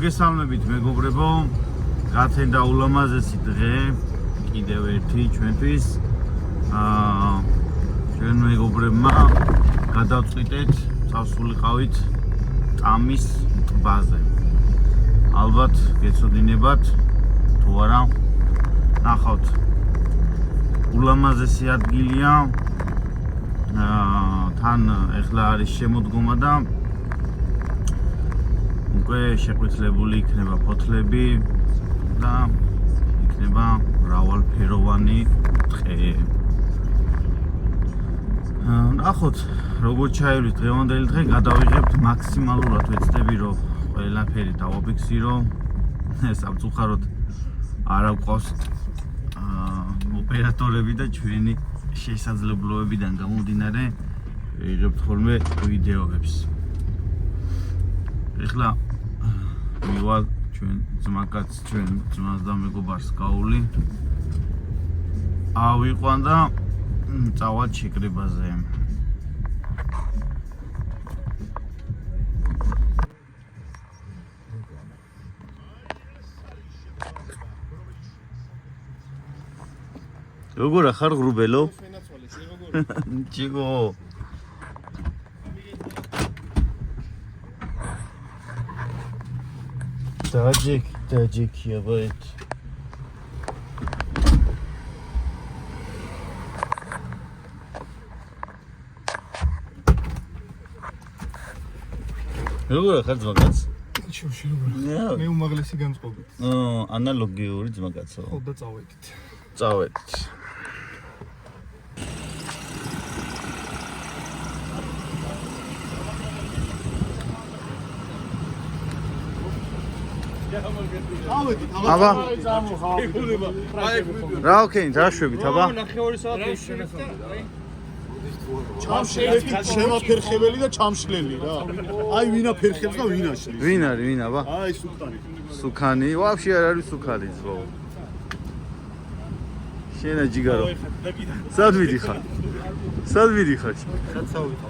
მოგესალმებით მეგობრებო, გათენდა ულამაზესი დღე, კიდევ ერთი ჩვენთვის. ჩვენ მეგობრებმა გადავწყვიტეთ წავსულიყავით ტამის ტბაზე. ალბათ გეცოდინებათ, თუ არა, ნახავთ. ულამაზესი ადგილია. თან ეხლა არის შემოდგომა და უკვე შეყვითლებული იქნება ფოთლები და იქნება მრავალფეროვანი ტყე. ნახოთ, როგორ ჩაივლის დღევანდელი დღე, გადავიღებთ მაქსიმალურად ვეცდები, რომ ყველაფერი დავაფიქსირო. სამწუხაროდ არ გვყავს ოპერატორები და ჩვენი შესაძლებლობებიდან გამომდინარე ვიღებთ ხოლმე ვიდეოებს. ეხლა მივალ ჩვენ ძმაკაც ჩვენ ძმას და მეგობარს გაული. ავიყვან და წავალ შეკრებაზე. როგორ ახარ ღრუბელო? Чего? Таджик я бает. როგორ ახარ ძმაკაც? შუში როგორ? მე უმაღლესი განწყობით. ანალოგიური ძმაკაცო. ხო და წავედით. წავედით. აბა რა ვქენით, რა შვებით, აბა? შემაფერხებელი და ჩამშლელი რა. აი ვინა ფერხებს და ვინა შლის. ვინ არის, ვინ აბა? აი სუკანი. სუკანი, ვაფშე არ არის სუკანი ზო. შენა ჯიგარო. სად მიდიხარ? სად მიდიხარ? სად წავიდე?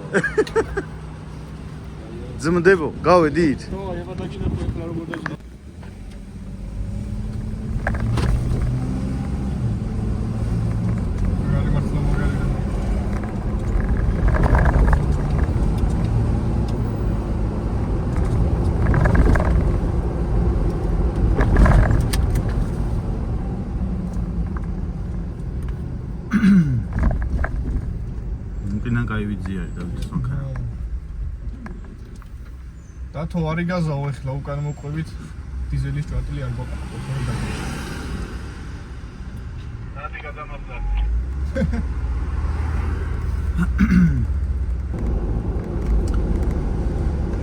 ძმდებო, გავედით? ხო, ეხლა დაჩინებ ეხლა როგორ დაჩინებ. მოკინა გაივიძიარი დავით სონქა. და თუ არ იგაზაო ეხლა უკან მოყვებით დიზელის ჭვატილი არ გვაყვა. რატი გადამაბდა.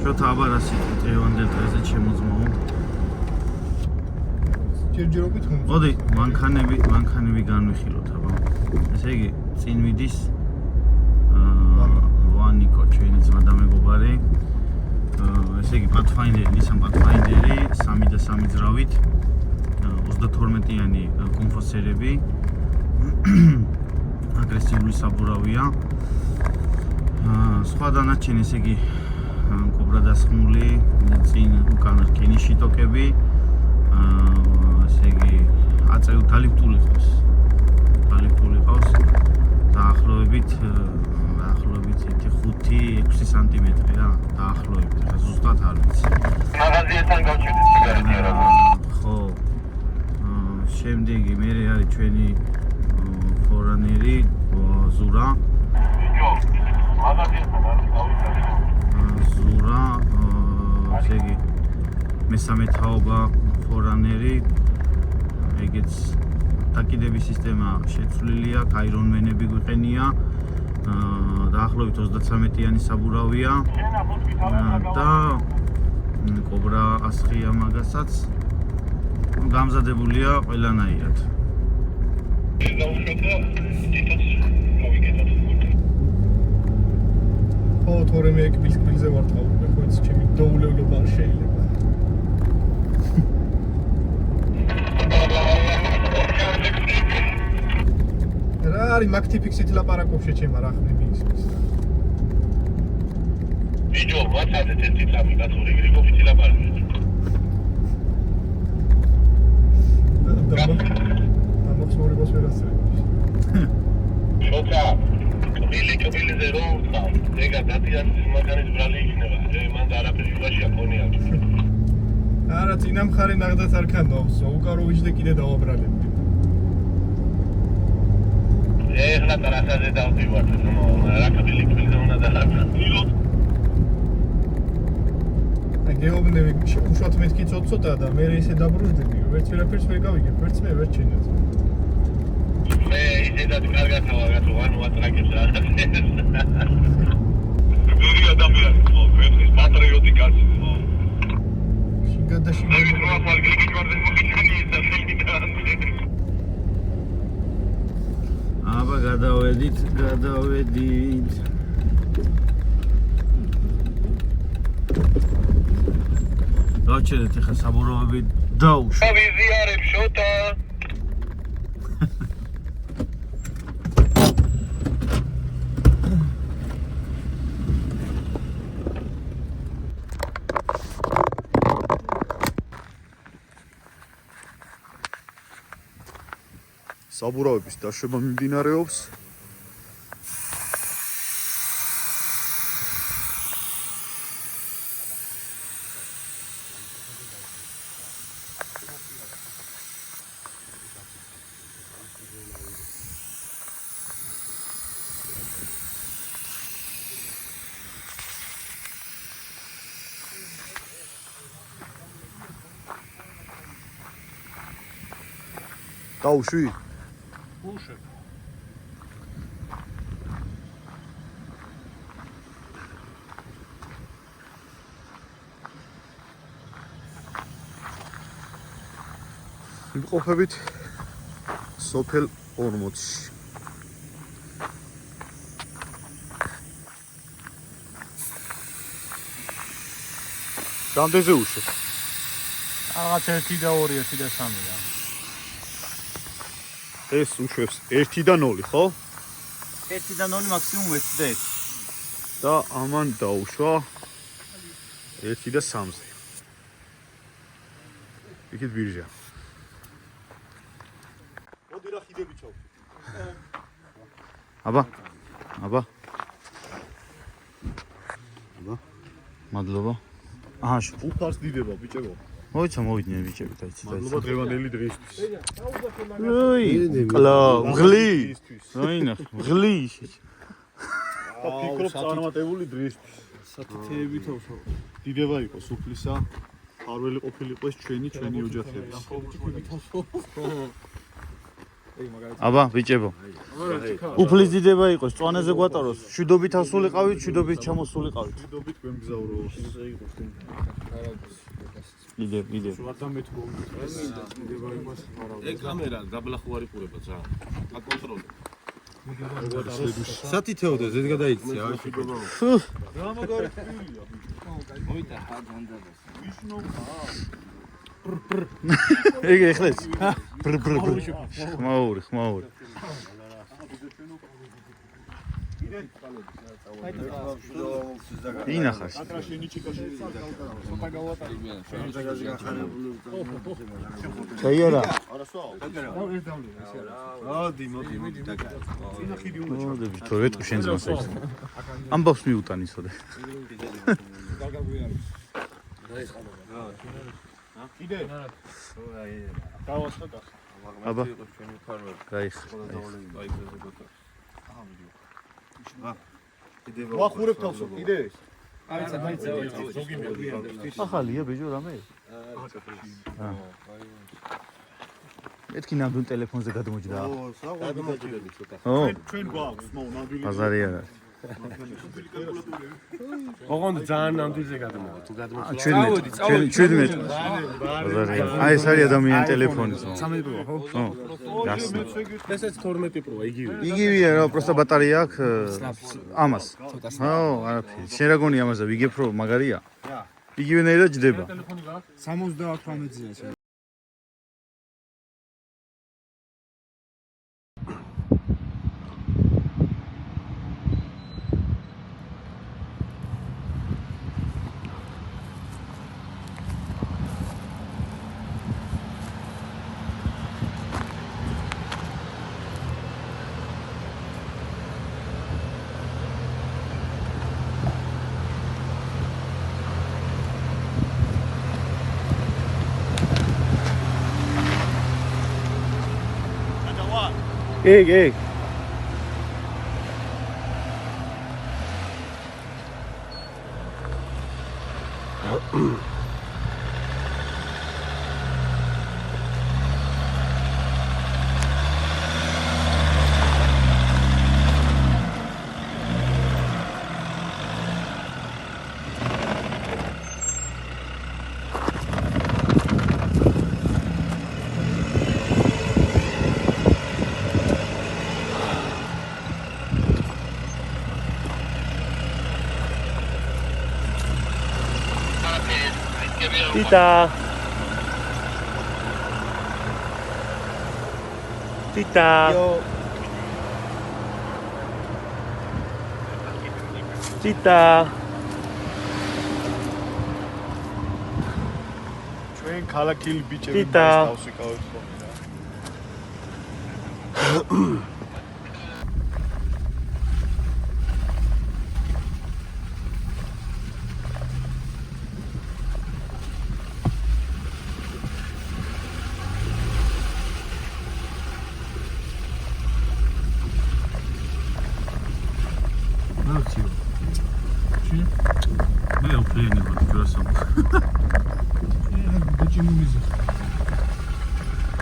შოთა აბარასი დღევანდელ დღეზე შემოძმოო. ჯერჯერობით ხომ? მოდი, მანქანები განვიხილოთ აბა. ესე იგი, წინ მიდის ვანიკო ჩვენი ძმა და მეგობარი. ესე იგი, Nissan Pathfinder-ი 3 და 3 ძრავით 32-იანი კომფორტსერები. აგრესიული საბურავია. სხვა დანარჩენი, ესე იგი, კობრა დასხმული, წინ უკან რკინის შიტოკები. ესე იგი, დალიფტული ყავს. დაახლოებით 5-6 სანტიმეტრი რა, დაახლოებით, ხა ზუსტად არ ვიცი. მაღაზიასთან გავჩერდით სიგარეტი არა. ხო. შემდეგი მე არის ჩვენი ფორანერი ზურა. იო, მაღაზიასთან არის გავჩერდით. ზურა, ესე იგი, მესამე თაობა ფორანერი. ეგეც დაკიდების სისტემა შეცვლილია, აირონმენები გვიყენია. დაახლოებით 33-იანი საბურავია და კობრა ასხია მაგასაც. გამზადებულია ყველანაირად. ხო, თორემ მე კბილზე ვარ თავი, ხო ეს ჩემი დაულევლობა არ შეიძლება. რა არის მაგთიფიქსით ლაპარაკობ შეჩემა რა ხმები ისმის. ვიდეო ვატსაპზე თეთრი წამი გაწური გრიგობითი ლაპარაკობ. დამახსოვრებას ვერ ასწრებს. შოთა კბილი ზერო ხარ. ეგა დადიანის მაგარის ბრალი იქნება. მან არაფერი უბაშია ქონია. არა, წინა მხარე ნახდათ არ ქანდავს. უკარო ვიჯდე კიდე დავაბრალებდი. ეხლა ტრასაზე დავდივარ, რა კბილი უნდა დააბრალო. გეუბნები უშუალოდ მეთქი ცოტა და მე ისე დაბრუნდები, ვერც ვერაფერს ვერ გავიგებ, ვერც მე ვერ ჩინეთ. მე ისედაც კარგად გავაგათო, ანუ ატრაკებს რაღაცას. ბევრი ადამიანი ხო, ვეღის პატრიოტი კაცი ხო. შიგადა აბა გადავედით. დავჩერეთ ახლა საბურავები დაუშვა. ვიზიარებ შოთა. საბურავების დაშვება მიმდინარეობს. დაუშვი? უშე. ვიმყოფებით სოფელ 40-ში. რამდენზე უშე? რაღაც 1 და 2, 1 და 3 და. ეს უშვებს 1 და 0, ხო? 1 და 0 მაქსიმუმ 1 და 1. და ამან დაუშვა 1 და 3-ზე. იქით ბირჟა. მოდი რა ხიდები ჩავ. აბა. მადლობა. აჰა, უფარს დიდება ბიჭებო. მოვიდნენ ბიჭები და იცი. მადლობა დღევანდელი დღისთვის. ოი, კლა, მღლი. რაინა, მღლი. ფიქრობ წარმატებული დღისთვის. სათითეებით ავსო. დიდება იყოს უფლისა. არველი ყოფილიყო ეს ჩვენი ოჯახების. აბა, ბიჭებო. უფლის დიდება იყოს, წვანეზე გვატაროს. შვიდობით ასულიყავით, შვიდობით ჩამოსულიყავით. დიდობით გვემგზავრო. იდე. ეგ კამერა დაბლახვარი ყურება ძა. აკონტროლე. სათითეოდე ზედ გადაიქცე აი შეგობა. რა მაგარი ფილია. მოიტახა განდადას. ეგ ეხლეს. ხმაური. ინახარ. ჩაიარა. მოდი დაგა. მოდები თორე თუ შენ ძმას ეს. ამბავს მიუტან ისოდე. კიდე? დავასხოთ ახლა. აბა. ჩვენი ფარმერი. გაიხ. ვახურებ თავს კიდე? ახალია ბიჭო რამე? მეთქი ნამდვილ ტელეფონზე გადმოჯდა. გადმოჭიდები ცოტა. ო, ჩვენ გვაქვს ნამდვილი. ბაზარი არა. ოღონდ ძალიან ნამდვილზე გადმოვა თუ გადმოვა. 17. ბაზარი. აი ეს არის ადამიანი ტელეფონი. 13 პრო ხო? ო, გასნა. ესეც 12 პროა იგივე. იგივეა რა, პროსტა ბატარეა აქვს ამას. ო, არაფერი. შენ რა გონი ამაზე ვიგებ რო მაგარია? იგივენაირად ჯდება. 78-ზე. კი. Tita. ჩვენ ქალაქილი ბიჭები Tita. მას დავსიკავეთ ხოლმე რა. მე უფლიანი ვარ ჯერასამ. ბიჭი მომიზა.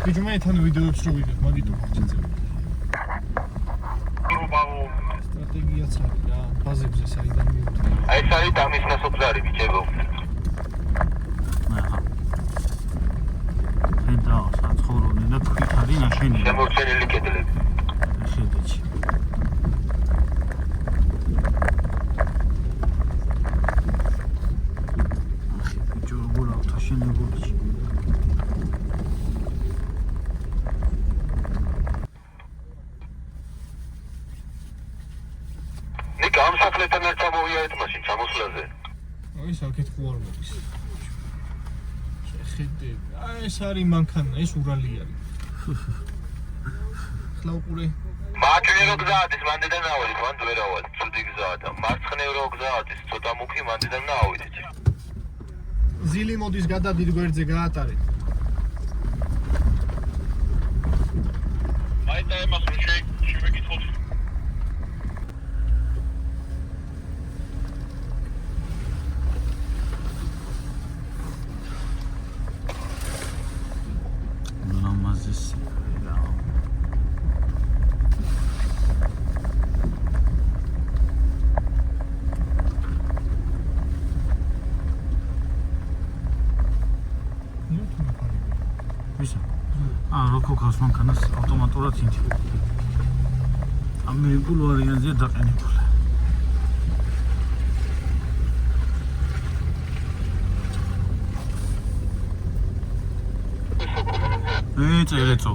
ბიჭი მე თან ვიდეოებს რო ვიდებ, მაგით უხერხებ. სტრატეგიაც არის რა, ბაზებზე საიდან მივიდე. აი ეს არის დამის ნასოფლარი ბიჭებო. აჰა. ხედავ საცხოვრონი და თქვით არის ნაშენია. შემორჩენილი კედლები. ხედეჩი. ნიკა ამ საფლეთთან ერთად მოვიარეთ მაშინ ჩამოსვლაზე. აი საკეთ ხო არ მოდის. შეხედე. აი ეს არის მანქანა, ეს ურალი არის. ხლა უყურე. მაჩვენე რო გზაადის მანდიდან ავიდეთ, მანდ ვერ ავიდეთ, ცუდი გზაა და მარცხნივ რო გზაადის, ცოტა მუქი მანდიდან ავიდეთ. ზილი მოდის გადადიდ გვერდზე გაატარეთ. აი და იმას რო შევეკითხოთ. ლამაზესი რა. ვისა? რო ქოს მანქანას ავტომატურად ინთი. ამერიკულ ვარიანტზე დაყენებული. წერეწო.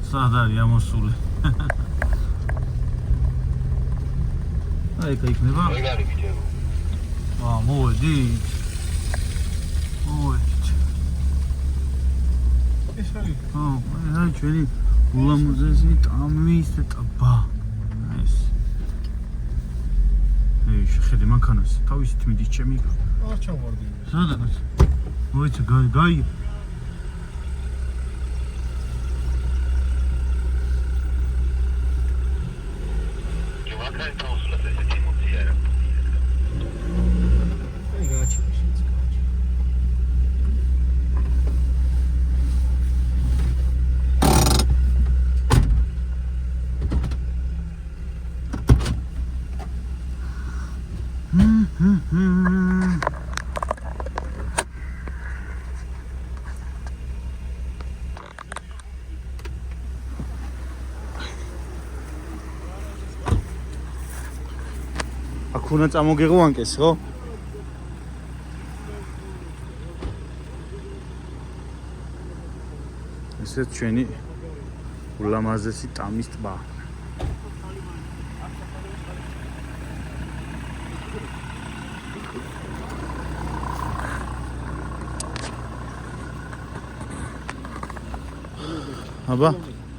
სად არის ამოსული? აი, გაიქნება? ეგ არის ბიჭებო. მოვედი. ეს არის. აი, ჩვენი ულამაზესი ტამის ტბა. ეს. შეხედე მანქანას, თავისი თმიდის ჩემი. არ ჩავარდი. სადაც? მოიცე, გაი. აქ უნდა წამოგეღვანკეს, ხო? ესეც ჩვენი ულამაზესი ტამის ტბა. აბა,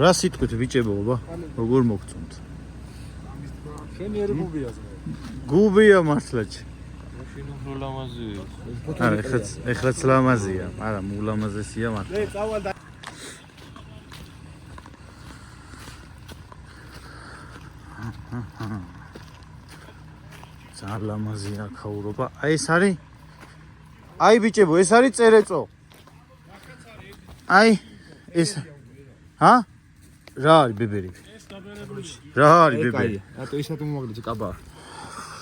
რა სიტყვით ბიჭებო, აბა, როგორ მოგწონთ? შენი ერი გუბია ზმე. გუბია მართლაც. მაშინ უფრო ლამაზია. არა, ეხლაც ლამაზია, არა, ულამაზესია მართლა. წავალ და ძალიან ლამაზია ქაურობა. აი ეს არის. აი ბიჭებო, ეს არის წერეწო. აი ეს ჰა? რა არის ბებერი? რა არის ბებერი? რატო ისეთ უმოგდეთ კაბა?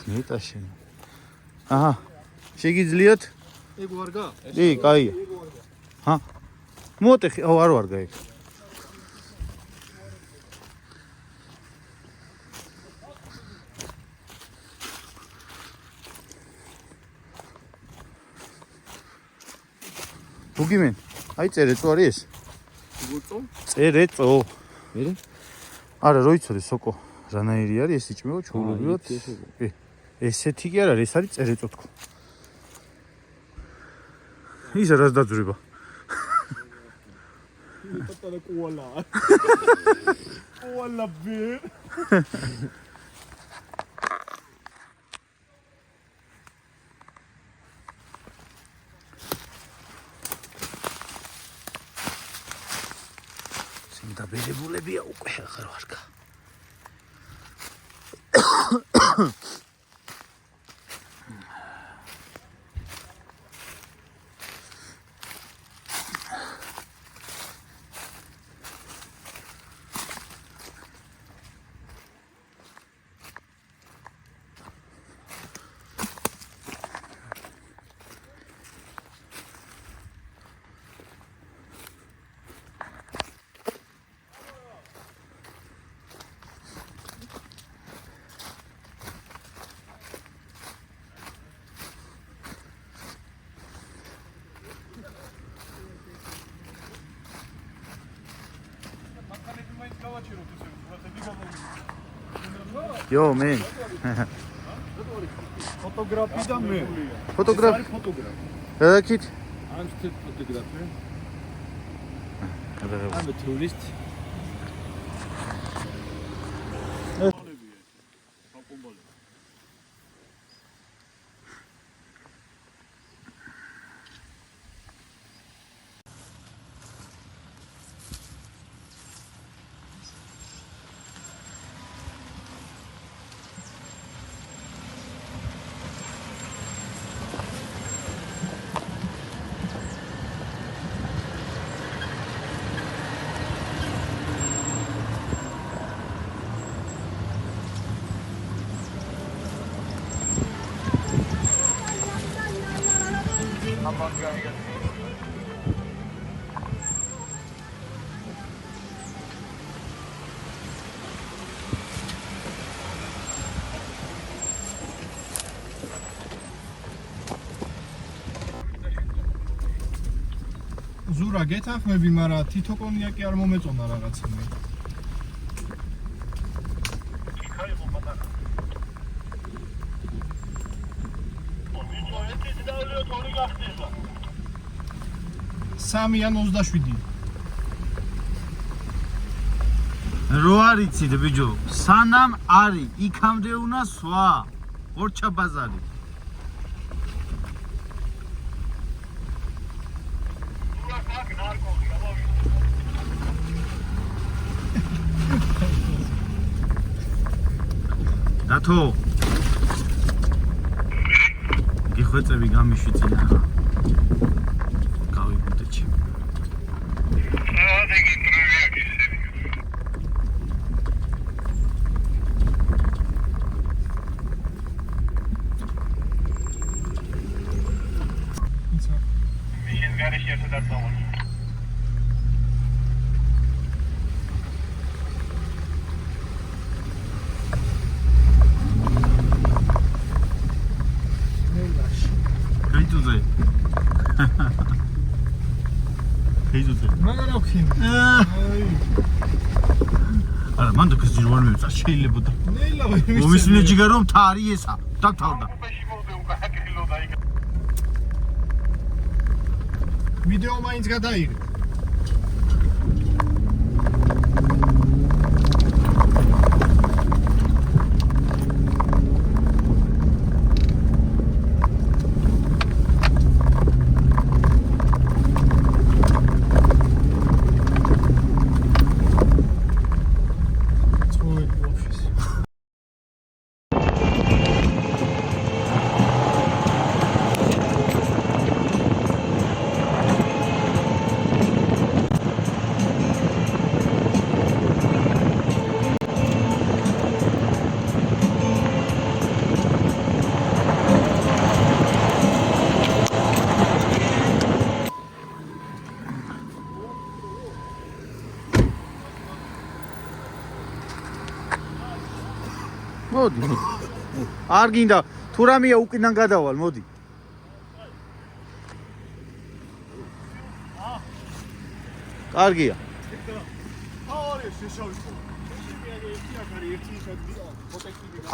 ნეტა შენ. აჰა. შეგიძლიათ? ეგ ვარგა? კი, კაია. ჰა? მოტეხი, აუ არ ვარგა ეგ. ბუგიმენ, აი წერეწო არის ეს? წერეწო. მერე? არა, რო იცოდი სოკო. რანაირი არის ეს იჭმევა ჩაულებრივად. კი. ესეთი კი არ არის, ეს არის წერეწო თქო. ისა რას დაძვრება? პატარა კოალა. კოალა ბე. დაბედებულებია უკვე აღარ ვარგა. Yo man. ფოტოგრაფი და მე. ფოტოგრაფი. Rakit. I'm still photographer. I'm I'm a tourist. ზურა გეთანხმები, მაგრამ თითო კონიაკი არ მომეწონა რაღაცა მე. სამი ან 27. რო არიცით ბიჭო, სანამ არის, იქამდე უნდა სვა. ორჩა ბაზარი. დათო გიხვეწები გამიშვიცინა გავიგუდეჩი მიშენ გარეშე ერთად არ წავალ. მაგრამ რა ვქინე? არა, მანდ კაცი რო არ მივწა შეიძლება და ნელა ვიმის. მომისმინე ჯიგარო მთარი ესა. დაგთავდა. ვიდეო მაინც გადაიღე. მოდი. არ გინდა თუ რამეა უკიდან გადავალ, მოდი. კარგია.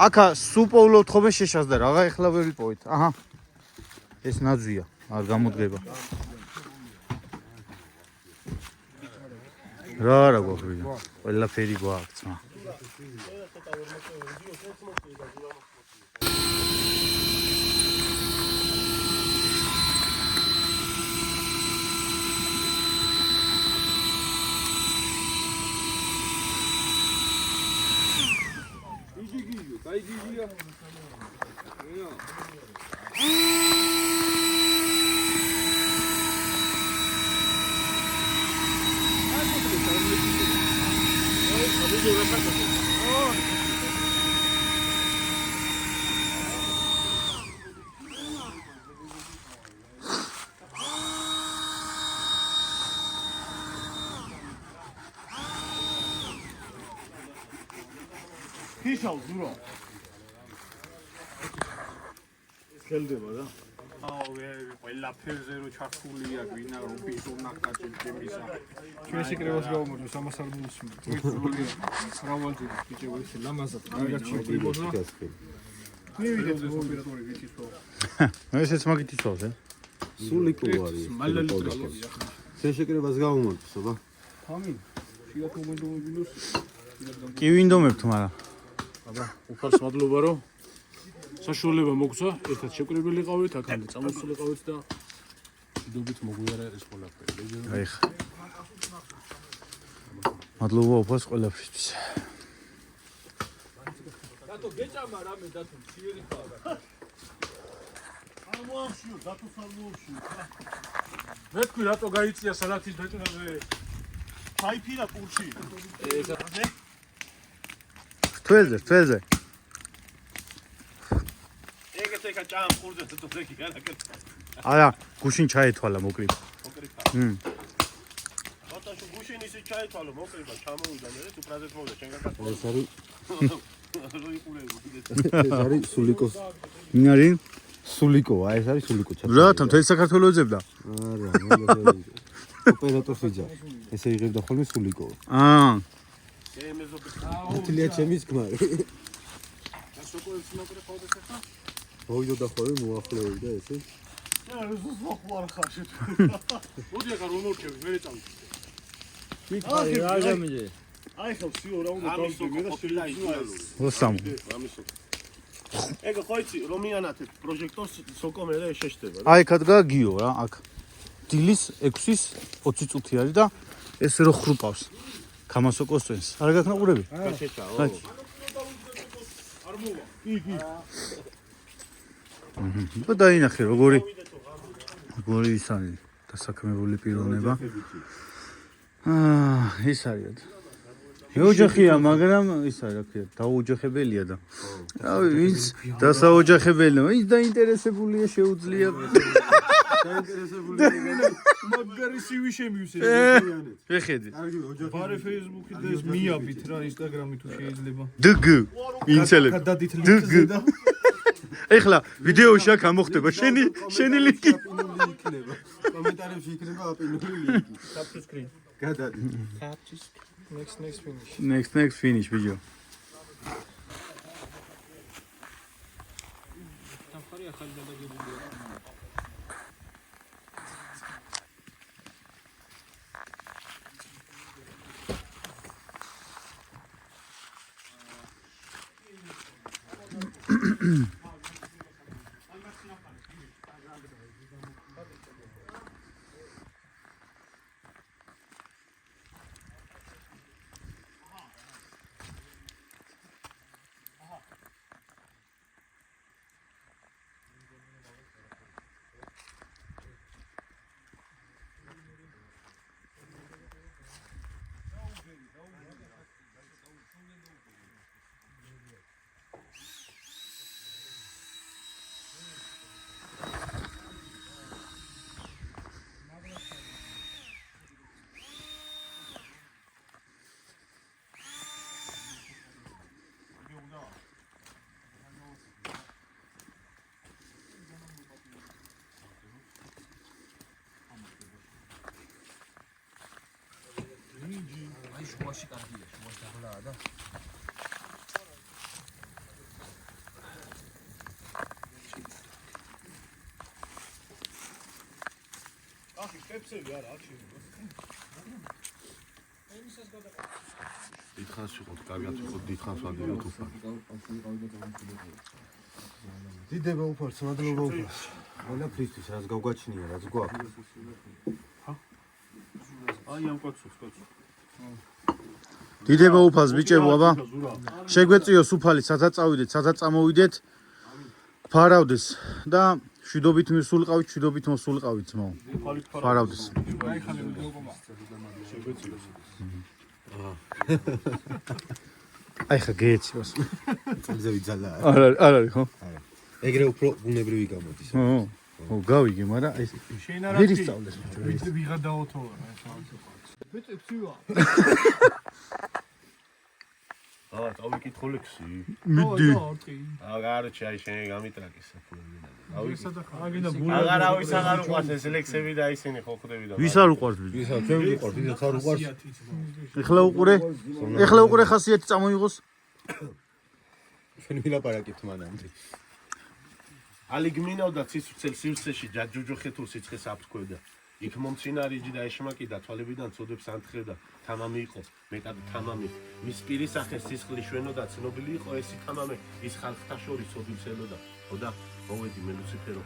აკა სუპოვლობთ ხოლმე შეშას და რაღა ეხლა ვერ ვიპოვეთ. აჰა. ეს ნაძვია, არ გამოდგება. რა გვაქვს? ყველაფერი გვაქვს, მა. ფიშალ ზურო. ხელდება რა. ყველაფერზე რო ჩართულია გვინა რუბის უნაკაჭი ჩემისა. ჩვენ შეკრებას გავუმოწმო 300 რუბლს. ძვირთული რავალჯი ბიჭო ეს ლამაზად კარგად შეგვიბონა. მივიდეთ ოპერატორი ვიცით ხო? ესეც მაგით იცავს, სულიკო არის. ჩვენ შეკრებას გავუმოწმო, ბა. ამინ. შეიძლება მომენტომებინოს. კი ვინდომებთ, მაგრამ აბა, უფალს მადლობა რომ საშუალება მოგცა, ერთად შეკრებილიყავით, აქამდე წამოსულიყავით და დიდობით მოგვიარა ეს ყველაფერი. აი ხა. მადლობა უფალს ყველაფრისთვის. დათო გეჭამა რამე დათო ციერი ხარ. არ მოახშიო, დათო სამოახშიო. მე თქვი რატო გაიწია სალათის ბეჭდაზე? ფაიფირა კურში. თველზე. ეგეთ ჭამ ხურზე თუ ზეგი განაკეთე. არა, გუშინ ჩაეთვალა მოკლედ. ბატონო გუშინ ისე ჩაეთვალო მოკლება ჩამოვიდა მე თუ ფრაზეთ მოვიდა შენ გაკეთე. ეს არის როიყურები კიდე. ეს არის სულიკოს. მინარი? სულიკოა, ეს არის სულიკო ჩა. რა თან თელ საქართველოს ეძებდა? არა, ოპერატორს ვიძა. ესე იღებდა ხოლმე სულიკო. აა. უთლია ჩემის ქმარი. მოვიდოდა ხოლმე მოახლოვდა ესე. არა, ზუსტ მოხმარ ხარ შე. მოდი ახლა რომ მოვქები, მე წავდი. აი ხო სიო რა უნდა დავდგე და შეიძლება. ოსამ. ეგ ხოიცი რომიანათეთ პროჟექტორს სოკომერე შეშდება. აი კადგა გიო რა, აქ. დილის 6-ის 20 წუთი არის და ეს რო ხრუპავს. გამასოკოსწენს. არ გაქნა ყურები? შეჭაო. არ მოვა. კი. დაინახე როგორი ის არის დასაქმებული პიროვნება. ის არის. ეოჯახია, მაგრამ ის არის, რა ქვია, დაუოჯახებელია და. რავი, ვინც დასაოჯახებელია, ვინც დაინტერესებულია შეუძლია. მაგარი CV შემივსე. შეხედი. ბარე Facebook-ი და ეს მიაბით რა, Instagram-ი თუ შეიძლება. დგ. ინცელები. გადადით ლინკზე და ეხლა ვიდეოში აქ ამოხდება შენი ლინკი. იქნება. კომენტარებში იქნება აპინული ლინკი. subscribe. გადადი. Next finish. Next finish video. შუაში კარგია, შუაში დაბლაა და ახი პეპსები არა აქ შეიძლება. ემისას გადაყვა. დიდხანს ვიყოთ, კარგად ვიყოთ, დიდხანს ვადიოთ უფალ. დიდება უფალს, მადლობა უფალს. ყველაფრისთვის, რაც გავგვაჩნია, რაც გვაქვს. აი ამ კაცს. დიდება უფალს ბიჭებო, აბა. შეგვეწიოს უფალი, სადაც წავიდეთ, სადაც წამოვიდეთ. ფარავდეს და შვიდობით მისულყავით, შვიდობით მოსულყავით ძმაო. ფარავდეს. აი ხალე ვიდეოკომა. შეგვეციოს. აი ხა გეეციოს. წელზე ვიძალა. არ არის ხო? ეგრე უფრო ბუნებრივი გამოდის. ო, გავიგე, მაგრამ აი შენ არა ვირი სწავლეს. ვიღა დაოთოვარ აი ხალხი. ბეწებსივა. წავიკითხო ლექსი. მიდი. აგარჩი აი შენ გამიტრაკის საფუები. აგინდა აღარ უყვარს ეს ლექსები და ისინი ხო ხვდები და. ვის არ უყვარს ბიჭო? ვისა, ჩვენ ვიყავთ, ვისაც არ უყვარს. ეხლა უყურე ხასიათი წამოიღოს. ჩვენ ვილაპარაკებთ მანამდე. ალი გმინავდა ცისწელ სივრცეში ჯაჯუჯოხეთურ სიცხეს აფთქვევდა. იქ მომცინარიჯი და ეშმაკი და თვალებიდან წოდებს ანთხრევდა. თამამი იყო, მეტად თამამი. მის პირის სახეს სისხლი შვენოდა, ცნობილი იყო ესი თამამი, ის ხალხთა შორის ოდებს ელოდა. ხოდა მოვედი მე ლუციფერო.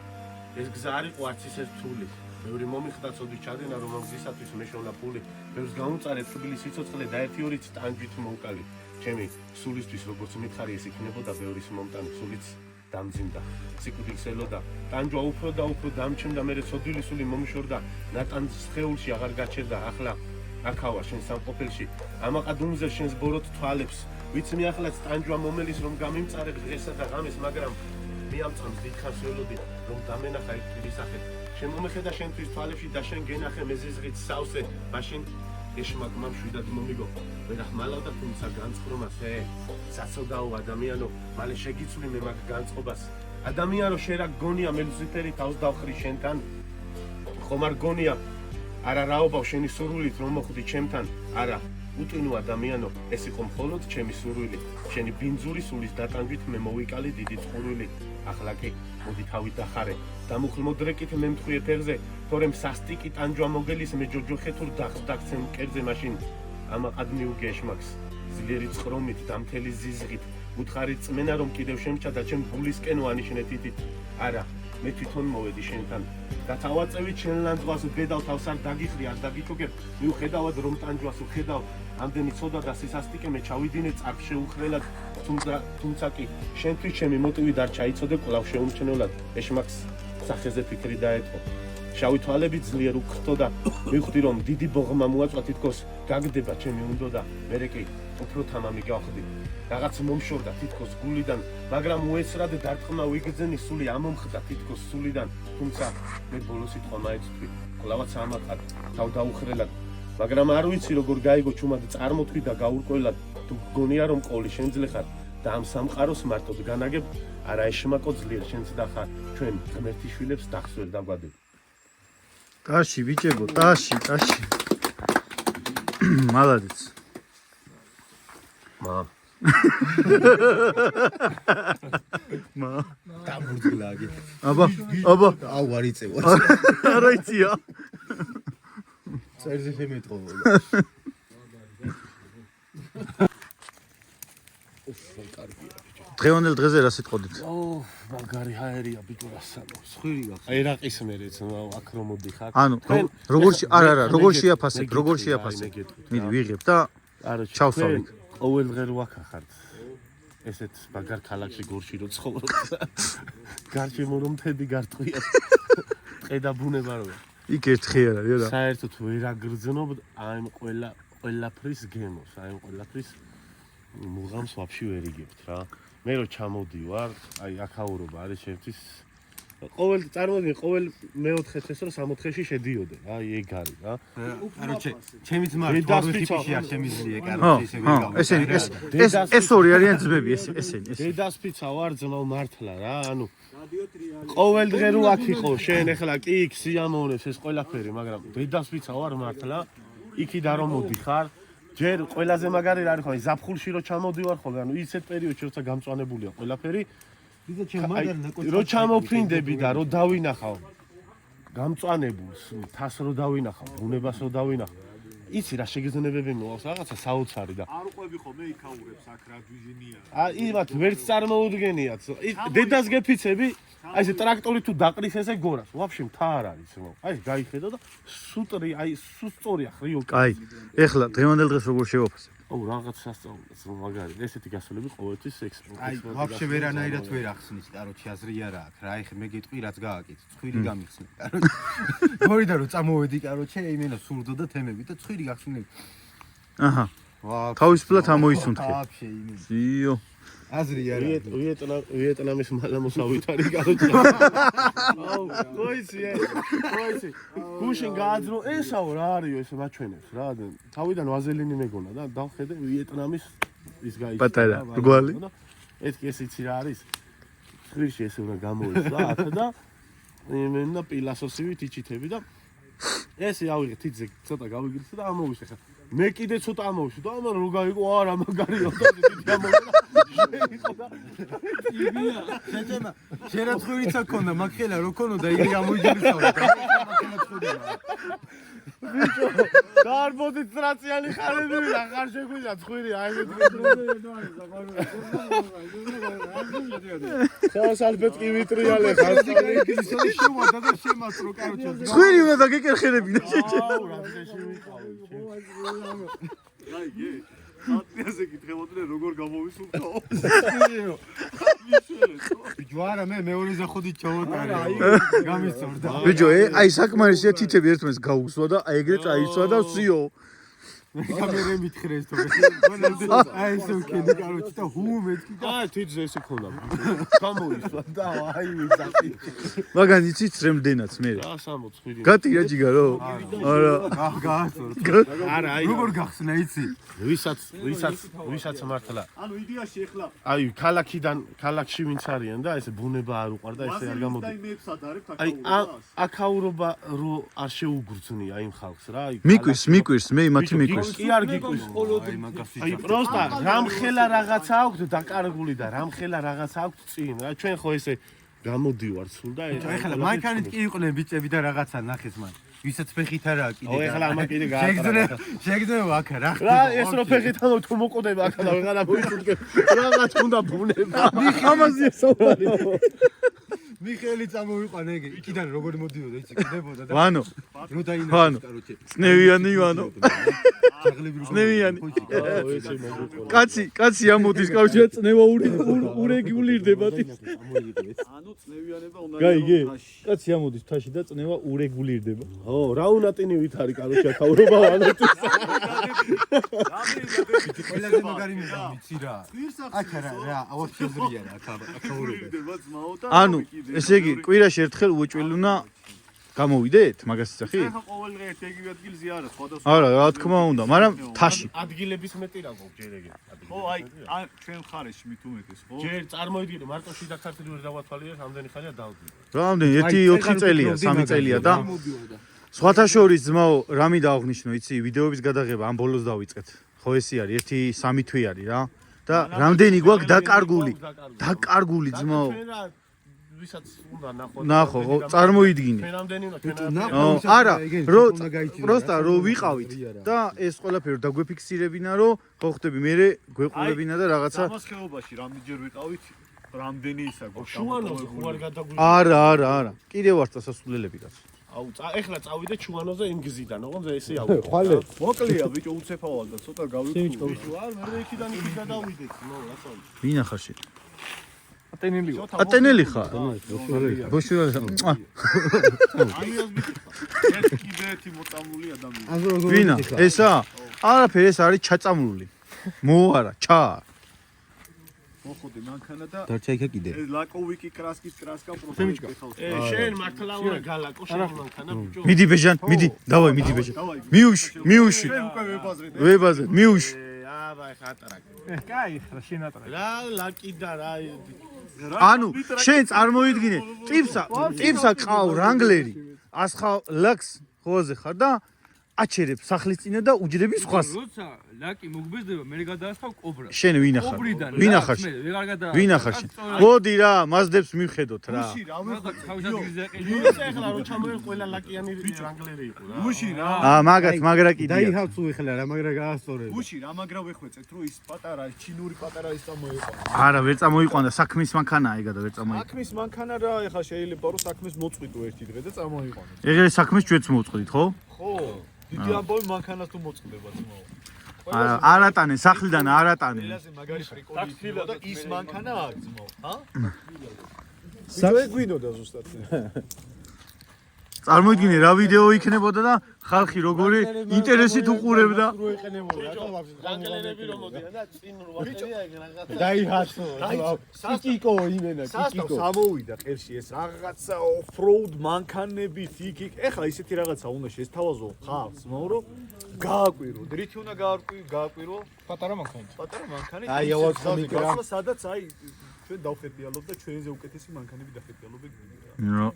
ეს გზა არ იყო არც ისე რთული. ბევრი მომიხდა წოდის ჩადენა, რომ ამ გზისათვის მეშოლა ფული. ბევრს გაუნწარე თბილი სიცოცხლე და 1-2 ტანჯვით მოვკალი. ჩემი სულისთვის როგორც მითხარი ეს იქნებოდა ბევრის მომტანი სულიც დამძიმდა. სიკვდილს ელოდა. ტანჯვა უფრო და უფრო დამჩნდა, მერე სოდვილი სული მომიშორდა. ნატანს სხეულში აღარ გაჩერდა. ახლა აქავა შენ სამყოფელში. ამაყადუმზე შენს ბოროტ თვალებს. ვიცი მე ახლაც ტანჯვა მომელის რომ გამიმწარებ დღესა და ღამეს, მაგრამ მე ამ წამს დიდხანს ველოდი რომ დამენახა იქ პირის სახე. შენ მომეხედა შენთვის თვალებში და შენ გენახე მეზიზღით სავსე. მაშინ ეშმაკმა მშვიდად მომიგო. ვერ ახმალავდა თუმცა განწყრომას საცოდაო ადამიანო, მალე შეგიცვლი მე მაგ განწყობას. ადამიანო შენ რა გონია მე ლუციფერი თავს დავხრი შენთან? ხომ არ გონია? არა რაობავ შენი სურვილით რომ მოხვდი ჩემთან? არა, უტვინო ადამიანო, ეს იყო მხოლოდ ჩემი სურვილი. შენი ბინძური სულის დატანჯვით მე მოვიკალი დიდი წყურვილი. ახლა კი მოდი თავით დახარე. დამუხლმოდრეკით მე მთხუე ფერზე, თორემ სასტიკი ტანჯვა მოგელის მე ჯოჯოხეთურ დახს დაგცემ მკერდზე მაშინ. ამაყად მიუგე ეშმაკს, ძლიერი წყრომით და მთელი ზიზღით. უთხარი წმენა რომ კიდევ შემჩა და ჩემ გულისკენ ვანიშნე თითით. არა, მე თვითონ მოვედი შენთან. და თავაწევით შენ ლანძღვას ბედავ თავს არ დაგიხრი, არ დაგიჩოგებ. მიუხედავად რომ ტანჯვას უხედავ, ამდენი ცოდა და სისასტიკე მე ჩავიდინე წარფ შეუხრელად. თუმცა კი შენთვის ჩემი მოტივი არ ჩაიცოდე კვლავ შეუმჩნევლად. ეშმაკს სახეზე ფიქრი დაეთყო. შავი თვალები ძლიერ უხრთო და მივხვდი რომ დიდი ბოღმა მოაწვა თითქოს გაგდება ჩემი უნდოდა. მერე კი უფრო თამამი გავხდი. რაღაც მომშორდა თითქოს გულიდან, მაგრამ უესრად დარტყმა ვიგრძენი სული ამომხდა თითქოს სულიდან. თუმცა მე ბოლო სიტყვა მაეცვი, კვლავაც ამაყად თავ დაუხრელად. მაგრამ არ ვიცი როგორ გაიგო ჩუმად წარმოთვი და გაურკვევლად. თუ გონია რომ ყოლი შენძლე ხარ და ამ სამყაროს მარტოდ განაგებ, არა ეშმაკო ძლიერ შენც დახარ, ჩვენ ღმერთი შვილებს დახს ვერ დაგვადებ. ტაში ბიჭებო, ტაში. მალადეც. დამურძგლაგი. აბა. აუ არ იწევარ. არა იცია. წერზე შემეტყობა. დღევანდელ დღეზე რა სიტყოდით? მაგარი ჰაერია ბიჭურასანო. ხვირი გახ. აი რაყის მერეც აქ რომ მოდიხარ. ანუ როგორ შეაფასებ? მიდი ვიღებ და ჩავსავით. ყოველ დღე რო აქახართ. ესეთ მაგარ ქალაქში გორში რო ცხოვრობ. გარშემო რომ თედი გარტყვია. ტყე და ბუნება რო. იქ ერთხი არის რა. საერთოდ ვერ აგრძნობ აი ყველაფრის გემოს, აი ყველაფრის მუღამს ვაფშე ვერ იგებთ რა. მე რო ჩამოდივარ, აი აქაურობა არის ჩემთვის ყოველ მეოთხე წელს რომ 64-ში შედიოდე, აი ეგ არის რა. კაროჩე, ჩემი ძმა თვითიფიში არ შემიძლია კაროჩე ისე ვერ გავა. ეს ორი არიან ძმები, ესენი. დედასფიცა ვარ ძმაო მართლა რა, ანუ ყოველ დღე რო აქ იყო, შენ ეხლა კი იქ სიამოვნებს ეს ყველაფერი, მაგრამ დედასფიცა ვარ მართლა, იქიდან რომ მოდიხარ, ჯერ ყველაზე მაგარი რა არის ხო ზაფხულში რო ჩამოდივარ ხოლმე ანუ ისეთ პერიოდში როცა გამწვანებულია ყველაფერი იზა ჩემ მაგარნა კოჩი რო ჩამოფრინდები და რო დავინახავ გამწვანებულს თას რო დავინახავ ბუნებას რო დავინახავ იცი რა შეგეძნებები მოაქვს რაღაცა საოცარი და არ უყვები ხოლმე იქაურებს აქ რა დვიჟინია იმათ ვერც წარმოუდგენიათ დედას გეფიცები აი ეს ტრაქტორი თუ დაყრის ესე გორას ვაფშე მთა არ არის მო აი გაიხედა და სუტრი აი სუსწორია ხრიო კაი ეხლა დღევანდელ დღეს როგორ შევაფასებ აუ რაღაც სასწაულს მაგარი ესეთი გასულები ყოველთვის ექსპერტი აი ვაფშე ვერანაირად ვერ ახსნის კაროჩი აზრი არა აქვს რა ეხე მე გეტყვი რაც გააკეთე ცხვირი გამიხსნე კაროჩი გორიდან რომ წამოვედი კაროჩი იმენა სურდო და თემები და ცხვირი გახსნე აჰა თავისუფლად ამოისუნთქე ვაფშე იმენა იო აზრი არა ვიეტნამის მალამოსავით არის კაროჩი აუ ყოიცი გუშინ გააძრო ესაო რა არისო ესე მაჩვენებს რა თავიდან ვაზელინი მეგონა და დავხედე ვიეტნამის ის გაიჩინა პატარა რგვალი ეს კი ეს იცი რა არის ხვირში ესე უნდა გამოიწვა აქ და იმენა პილასოსივით იჩითები და ესე ავიღე თითზე ცოტა გავიგრიცე და ამოვიშე ხა მე კიდე ცოტა ამოვიშე და ამან რო გაიგო არა მაგარია და დიდი ამოვიდა იბია შეჭემა შერა ცხვირიცა ქონდა მაგხელა რო ქონოდა იგი გამოიჯერისაო მაგხელა ცხვირია გარბოდი ტრაციანი ხარები რა ხარ შეგვიდა ცხვირი აი მე საალბეთ კი ვიტრიალე ხარ შევადა და შემაწრო კაროჩა ცხვირი უნდა დაგეკერხებინა შეჭე აუ რა შეშევიყავი აი ატიაზე გითხებოდნენ როგორ გამოვისულთაო ჯوارა მე მეორე ზახოდი ჩავატარე გამისწორდა ბიჭო აი საკმარისია თითები ერთმანეთს გაუგსვა და აი ეგრე წაიცვა და ვსიო კამერე მითხრეს თორე აი ეს უკედი კაროჩი და ჰუმეთკი და აი თითზე ესე ქონდა გამოისვა და აი ვიზახი მაგან იცით რემდენაც მე რა 60 ცხვირი გატირა ჯიგარო არა გაასწორ არა აი როგორ გახსნა იცი ვისაც მართლა ანუ იდეაში ეხლა აი ქალაქში ვინც არიან და ესე ბუნება არ უყარდა ესე არ გამოდი მეებსად არის აი აკაურობა რო არ შეუგრძნია იმ ხალხს რა აი მიკვირს მე მათი მიკვირს კი არ გიკვირს აი პროსტა რამხელა რაღაცა აქვს დაკარგული და რამხელა რაღაცა აქვს წინ რა ჩვენ ხო ესე გამოდივარ სულ და ეხლა მაინკანით კი იყვნენ ბიჭები და რაღაცა ნახეს მან ვისაც ფეხით არაა კიდე ეხლა ამა კიდე გაატარა შეგძნევა აქ რა რა ეს რო ფეხით ანუ თუ მოყოდება აქ და ვეღარ მოიწუდგე რაღაც უნდა ბუნება ამაზეა საუბარი მიხელი წამოვიყვანა ეგ იქიდან როგორ მოდიოდა იცი კდებოდა და ვანო რო დაინახეს ვანო კაროჩე წნევიანი ვანო ძაღლები რო წნევიანი კაცი ამოდის კავშირა წნევა ურეგულირდება ანუ წნევიანება უნდა გაიგე კაცი ამოდის თაში და წნევა ურეგულირდება ო რა უნატინივით არის კაროჩი აკაურობა ვანოთი ყველაზე მაგარი მიცი რა აქ რა ავაფშე ზრია რა აკაურება ანუ ესე იგი კვირაში ერთხელ უეჭველი უნდა გამოვიდეთ მაგას სახი ხა ყოველ დღე ერთ-ერთი ადგილზე არა სხვადასხვა არა რა თქმა უნდა მაგრამ თაში ადგილების მეტი რა გვაქვს ჯერ ეგრე ხო აი ჩვენ ხარეში მით უმეტეს ხო ჯერ წარმოიდგინე მარტო შიდა ქართული ვერ დავათვალიერე რამდენი ხანია დავდი რამდენი 1-4 წელია 3 წელია და სხვათა შორის ძმაო რამი დააღნიშნო იცი ვიდეოების გადაღება ამ ბოლოს დავიწყეთ ხო ესე არის 1-3 თვე არის რა და რამდენი გვაქვს დაკარგული ძმაო ვისაც უნდა ნახო წარმოიდგინე ჩვენ რამდენი უნდა არა პროსტა რო ვიყავით და ეს ყველაფერი დაგვეფიქსირებინა რომ ხო ხდები მე გვეყურებინა და რაღაცა ამას ხეობაში რამდენჯერ ვიყავით რამდენი ისა გვაქვს ჩუანოზე ხო არ გადაგვი არა კიდევ არ წასასულელები კაც აუ ეხლა წავიდე ჩუანოზე იმ გზიდან ოღონდ ესე ავიდე ხვალე მოკლია ბიჭო უცეფავალ და ცოტა გავიქცე ბიჭო არ მე იქიდან იქ გადავიდეთ ნო რასაო ვინ ახარ შე ატენილი ატენელი ხარ ბოშურა აი ეს ბიჭო ერთ კიდე ერთი მოწამული ადამიანი ვინა ესა არაფერი ეს არის ჩაწამლული მოარა ჩა მოხოდი მანქანა და დარჩა იქა კიდე ეს ლაკოვიკი კრასკის კრასკა პროფესიო შენ მართლა უნდა გალაკო შენ მანქანა ბიჭო მიდი ბეჟან მიდი დავაი მიდი ბეჟან მიუში უკვე ვებაზე მიუში აბა ეხა ატარაკ კაი ხა შენატრა რა ლაკი და რა ანუ შენ წარმოიდგინე ტიპსა ყავ რანგლერი ასხავ ლაქს ხოზე ხარ და აჩერებ სახლის წინა და უჯდები სხვას. როცა ლაკი მოგბეზდება, მე გადაასხავ კობრას. შენ ვინ ახარ? კობრიდან. ვინ ახარ? ვეღარ გადაა. ვინ ახარ შენ? მოდი რა, მასდებს მივხედოთ რა. ის ეხლა რო ჩამოერ ყველა ლაკიანი რანგლერი იყო რა. უში რა. მაგრა კიდია. დაიჰავთ უიხლა რა, მაგრამ გაასწორებ. უში რა მაგრა ვეხვეწეთ რომ ის პატარა ჩინური პატარა ის წამოიყვანა. არა, ვერ წამოიყვანა, საქმის მანქანაა ეგა და ვერ წამოიყვანა. საქმის მანქანა რა, ეხლა შეიძლება რომ საქმეს მოწყვიტო ერთი დღე და წამოიყვანო. ეგრე საქმეს ჩვენც მოვწყდით, ხო? ხო, დიდი ამბავი მანქანას თუ მოწყდება ძმაო. არატანე, სახლიდან არატანე. ყველაზე მაგარი პრიკოლი იყო და ის მანქანა აქ ძმაო, ჰა? საერთოდ გვინდოდა ზუსტად. წარმოიდგინე რა ვიდეო იქნებოდა და ხალხი როგორი ინტერესით უყურებდა. რანგლერები რომ მოდიან და წინ რვახელია ეგ რაღაცა. დაიჰავთ. კიკიკო იმენა, სასტავს ამოვიდა ყელში ეს რაღაცა off-road მანქანებით იქ. ეხლა ისეთი რაღაცა უნდა შესთავაზო ხალხს, მაგრამ გააკვირო. დრითი უნდა გააკვირო. პატარა მანქანა. პატარა მანქანა. აი, ავად ხომიკრა. სადაც აი ჩვენ დავხეტიალობ და ჩვენზე უკეთესი მანქანები დახეტიალობენ. რა.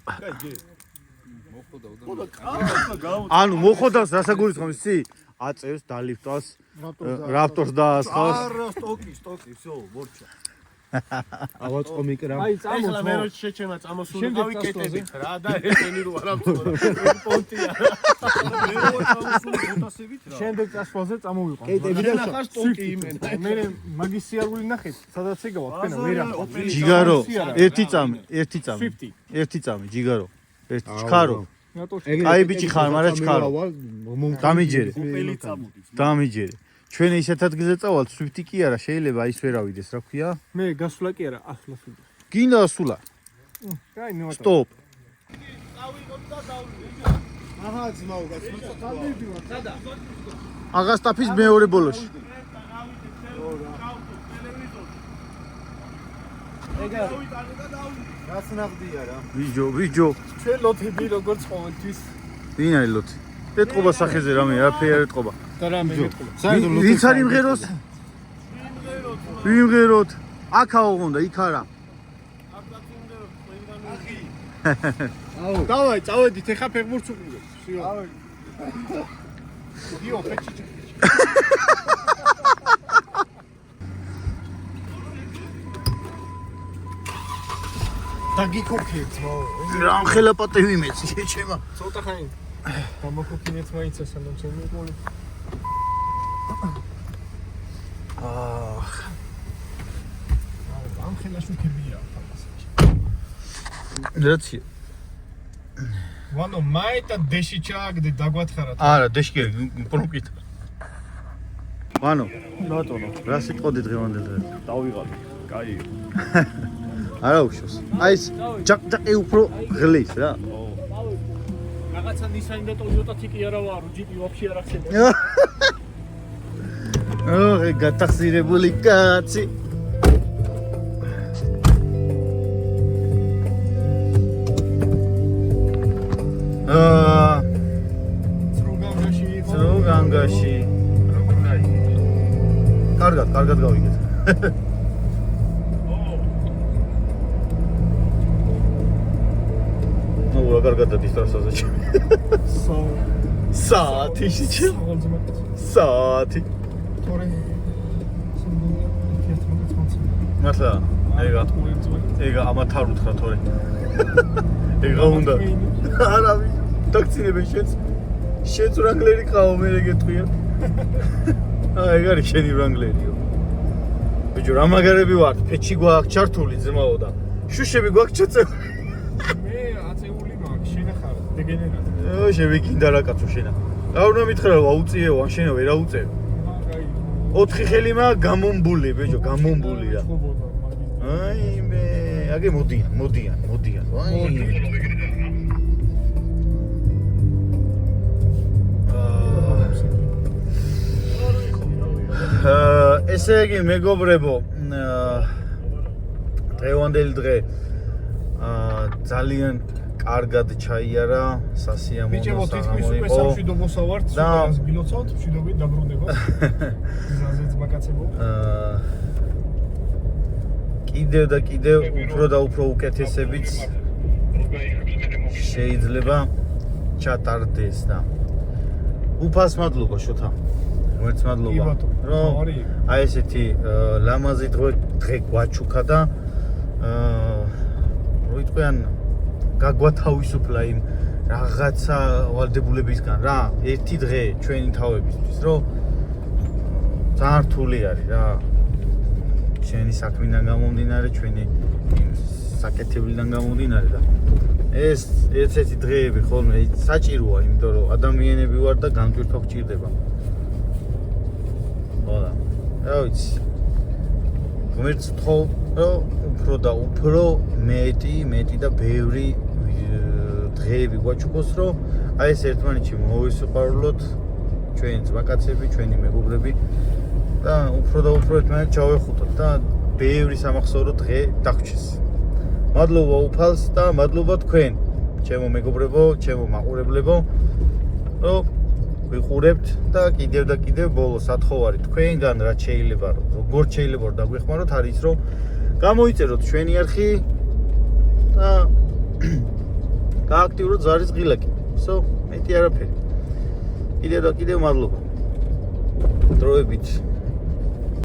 კაი, ანუ მოხოდავს რასაგურისხმობ ისი? აწევს დალიფტავს რაპტორს და ასხავს. არა, სტოკი, всё, მორჩა. ავად ხომიკრა. აი, ეხლა მე რო შეჩემა წამოსულიყავი კეტებით რა და ეხენი რო არ ამწორა. პონტია. მე რო ჩავსული ფოტოსებით რა. შემდეგ წასვლაზე წამოვიყვანე. კეტები და ახლა სტოკი იმენა. მე მაგის სიარული ნახეთ, სადაც იგავა, თქვენა ვერა. ჯიგარო, ერთი წამი. ერთი წამი, ჯიგარო. ერთი ჩქარო. აი ბიჭი ხარ, მაგრამ ჩქარო. დამიჯერე. ოპელი წამოდი. დამიჯერე. ჩვენ ისეთ ადგილზე წავალთ, სვიფტი კი არა, შეიძლება ის ვერ ავიდეს, რა ქვია? მე გასვლა კი არა, ახლა სულ. გინდა ასულა. კაი, ნუ სტოპ. აჰა, ძმაო, გასმოწა. აღასტაფის მეორე ბოლოში. გასნახდია რა. ვიჯო. ჩვენ ლოთები როგორც ყოველთვის ვინ არის ლოთი? ეტყობა სახეზე რამე, არაფერი არ ეტყობა. და რამე მეტყობა. ვინც არის იმღეროს? ვიმღეროთ. აქაო უნდა, იქ არა. დავაი, წავედით, ეხა ფეხბურთს უყურებთ. დიო, ფეჩი. დაგიქოქეთ, მოო. რამ ხელაპატევი მეცი შეჩემა. ცოტა ხანი გამოკופინეთ მაინც ასანამ ჩემი ყოლი. ამ ხელაში ქებია ფასაში. რაცი? ვანო მაიტა დეში ჩააგდე დაგვათხარა. არა, დეშკი პროკით. ვანო, ბატონო, რა სიტყოდი დღევანდელ დღეს? დავიღალე. კაი. არა უშოს. აი ეს ჯაკ-ჯაკი უფრო ღლის რა. რაღაცა ნისანი და ტოიოტა თიკი არა ვარო, ჯიპი ვაფშე არ ახსენე. ოღე გატახსირებული კაცი. ზროგანგაში. კარგად გავიგეთ. ნუ რა კარგად დადის ტრასაზე ჩემი. საათი შეჩემ. საათი. თორე მართლა ეგა ამათ არ უთხრა თორე. ეგა უნდა. არა დაქცინებენ შენც რანგლერი ყავ მე გეტყვია. ეგ არის შენი რანგლერიო. ბიჭო რა მაგარები ვართ, ფეჩი გვაქვს ჩართული ძმაო და შუშები გვაქვს ჩაწეული. მე აწეული მაქვს, შენახარ დეგენერატი. შევიკინდა რა კაცო შენა. რა უნდა მითხრა რომ აუწიეო, ან შენა ვერ აუწევ. კაი. 4 ხელი მაგ გამომბული, ბიჭო, გამომბული რა. აი მე, აგე მოდიან. აი. ესე იგი მეგობრებო, დღევანდელი დღე ძალიან კარგად ჩაიარა, სასიამოვნო ბიჭებო, თითქმის უკვე სამშვიდობოსა ვართ, სულაც გილოცავთ, მშვიდობით დაბრუნდება. გზაზე ძმაკაცებო. კიდევ უფრო და უფრო უკეთესებიც შეიძლება ჩატარდეს და უფალს მადლობა შოთა. ღმერთს კი მადლობა. ბატონო, რომ თავარი. აი ესეთი ლამაზი დღე გვაჩუქა და რო იტყვიან გაგვათავისუფლა იმ რაღაცა ვალდებულებისგან რა, ერთი დღე ჩვენი თავებისთვის, რომ ძალიან რთული არის რა. ჩვენი საქმიდან გამომდინარე, ჩვენი საკეთებლიდან გამომდინარე და ეს ერთ-ერთი დღეები ხოლმე საჭიროა, იმიტომ რომ ადამიანები ვარ და განტვირთვა გჭირდება. ხოდა. რა ვიცი. ღმერთს ვთხოვ, რომ უფრო და უფრო მეტი და ბევრი დღეები გვაჩუქოს, რომ აი ეს ერთმანეთში მოვისიყვარულოთ ჩვენი ძმაკაცები, ჩვენი მეგობრები და უფრო ერთმანეთს ჩავეხუტოთ და ბევრი სამახსოვრო დღე დაგვრჩეს. მადლობა უფალს და მადლობა თქვენ, ჩემო მეგობრებო, ჩემო მაყურებლებო, რომ ვიყურებთ და კიდევ ბოლოს ათხოვარი თქვენგან რაც შეიძლება რომ როგორ შეიძლება რომ დაგვეხმაროთ არის რომ გამოიწეროთ ჩვენი არხი და გააქტიუროთ ზარის ღილაკი. Всё, მეტი არაფერი. კიდევ მადლობა. დროებით